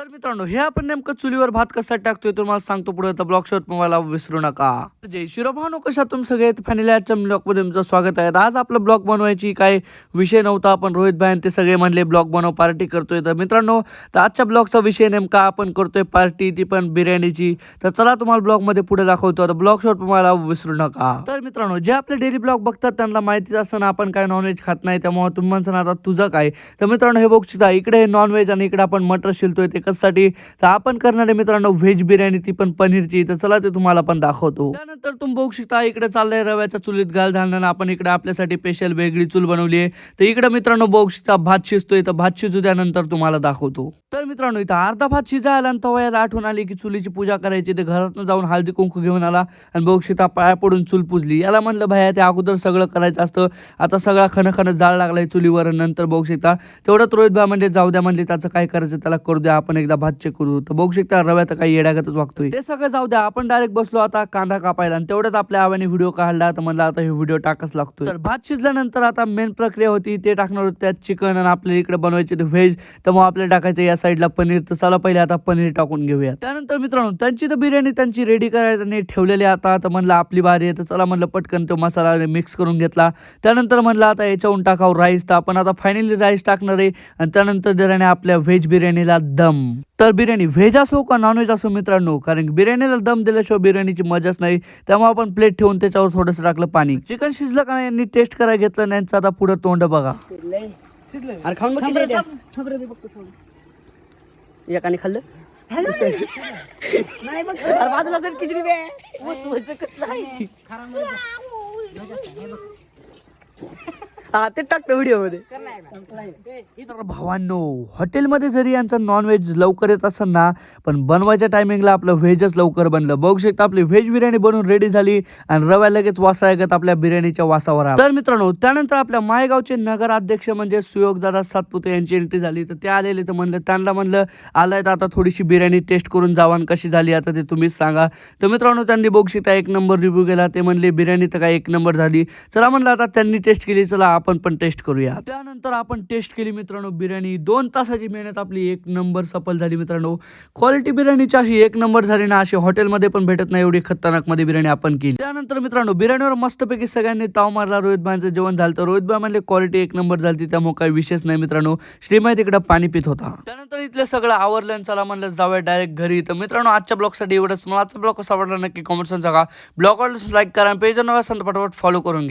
तर मित्रांनो, हे आपण नेमकं चुलीवर भात कसा टाकतोय तुम्हाला सांगतो पुढे. तर ब्लॉग शॉट मला विसरू नका. जय शिरोभानो, कशा तुम्ही सगळे फायनली आजच्या ब्लॉग मध्ये तुमचं स्वागत आहे. आज आपलं ब्लॉग बनवायची काय विषय नव्हता, आपण रोहित भाई ते सगळे म्हणले ब्लॉग बनव, पार्टी करतोय. तर मित्रांनो, तर आजच्या ब्लॉगचा विषय नेमका आपण करतोय पार्टी, ती पण बिर्याणीची. तर चला तुम्हाला ब्लॉग मध्ये पुढे दाखवतो. तर ब्लॉग शॉट मला विसरू नका. तर मित्रांनो, जे आपले डेली ब्लॉग बघतात त्यांना माहितीच असं ना आपण काय नॉनव्हेज खात नाही, त्यामुळे तुम्ही म्हणसान आता तुझं काय. तर मित्रांनो, हे बघू इकडे हे नॉनव्हेज आणि इकडे आपण मटर शिलतोय. ते कशासाठी, तर आपण करणार आहे मित्रांनो व्हेज बिर्याणी, ती पण पनीरची. तर चला ते तुम्हाला पण दाखवतो. त्यानंतर तुम्ही बघू शकता इकडे चाललंय रव्याच्या चुलीत घाल झाल्यानं आपण इकडे आपल्यासाठी स्पेशल वेगळी चूल बनवली आहे. तर इकडे मित्रांनो बघू शकता भात शिजतोय. तर भात शिजू त्यानंतर तुम्हाला दाखवतो. तर मित्रांनो, इथं अर्धा भात शिजायला आणि तवयाला आठवण आली की चुलीची पूजा करायची. ते घरातून जाऊन हळदी कुंकू घेऊन आला आणि बघू शकता पाया पडून चूल पुजली. याला म्हणलं भाया ते अगोदर सगळं करायचं असतं, आता सगळा खण जाळ लागलाय चुलीवर. नंतर बघू शकता तेवढंच रोहित भाई म्हणजे जाऊ द्या, म्हणजे त्याचं काय करायचं त्याला करू द्या, आपण एकदा भात चेक करू. तर बघू शकता रव्यात काही येड्यागतच वागतोय. ते सगळं जाऊ द्या, आपण डायरेक्ट बसलो आता कांदा कापायला आणि तेवढ्यात आपल्या आव्याने व्हिडिओ काढला. तर म्हणलं आता हे व्हिडिओ टाकच लागतोय. तर भात शिजल्यानंतर आता मेन प्रक्रिया होती, ते टाकणार होते त्यात चिकन आणि आपल्या इकडे बनवायचे ते व्हेज. तर मग आपल्याला टाकायचं या साईडला पनीर. तर चला पहिले आता पनीर टाकून घेऊया. त्यानंतर मित्रांनो, त्यांची तर बिर्याणी त्यांची रेडी करायला ठेवलेली आता. तर म्हणलं आपली बारी आहे, तर चला म्हणलं पटकन तो मसाला मिक्स करून घेतला. त्यानंतर म्हणलं आता याच्याहून टाकावं राईस. तर आपण आता फायनली राईस टाकणार आहे आणि त्यानंतर देण्याने आपल्या व्हेज बिर्याणीला दम. तर बिर्याणी व्हेज असो का नॉनव्हेज असो मित्रांनो, कारण बिर्याणीला दम दिल्याशिवाय बिर्याणीची मजाच नाही. त्यामुळे आपण प्लेट ठेवून त्याच्यावर थोडंसं टाकलं पाणी. चिकन शिजलं का नाही यांनी टेस्ट करायला घेतलं नाही. आता पुढे तोंड बघा. अरे खाऊन बघ एकाने खाल्लं नाही बघ. अरे बाजूला सर खिचडी बे मस्त कसलं आहे. हा ते टाकतो व्हिडिओ मध्ये. तर भावांनो, हॉटेलमध्ये जरी यांचं नॉनव्हेज लवकर येत असेल ना, पण बनवायच्या टायमिंगला आपलं व्हेजच लवकर बनलं. बघू शकता आपली व्हेज बिर्याणी बनवून रेडी झाली आणि रव्या लगेच वासा येत आपल्या बिर्याणीच्या वासावर. तर मित्रांनो, त्यानंतर आपल्या मायगावचे नगराध्यक्ष म्हणजे सुयोगदादा सातपुते यांची एंट्री झाली. तर ते आलेले. तर म्हणलं त्यांना म्हणलं आलाय तर आता थोडीशी बिर्याणी टेस्ट करून जावा आणि कशी झाली आता ते तुम्हीच सांगा. तर मित्रांनो, त्यांनी बघू शकता एक नंबर रिव्ह्यू केला. ते म्हणले बिर्याणी तर काय एक नंबर झाली. चला म्हणलं आता त्यांनी टेस्ट केली, चला आपण पण टेस्ट करूया. त्यानंतर आपण टेस्ट केली मित्रांनो बिर्याणी. 2 तासाची मेहनत आपली एक नंबर सफल झाली मित्रांनो. क्वालिटी बिर्याणीची अशी एक नंबर झाली ना, अशी हॉटेलमध्ये पण भेटत नाही, एवढी खतरनाक मध्ये बिर्याणी आपण केली. त्यानंतर मित्रांनो बिर्याणीवर मस्तपैकी सगळ्यांनी ताव मारला. रोहित भाईंचं जेवण झालं. तर रोहित भाई म्हणले क्वालिटी एक नंबर झाली, त्यामुळे काही विशेष नाही मित्रांनो. श्रीमय तिकडे पाणी पित होता. त्यानंतर इथलं सगळं आवरलं. चला म्हणलं जाऊया डायरेक्ट घरी. तर मित्रांनो, आजच्या ब्लॉगसाठी एवढंच. मला आजचा ब्लॉग कसा वाटला नक्की कॉमेंट्स सांगा. ब्लॉग आवडल्यास लाईक करा, पेज नवा फटाफट फॉलो करून घ्या.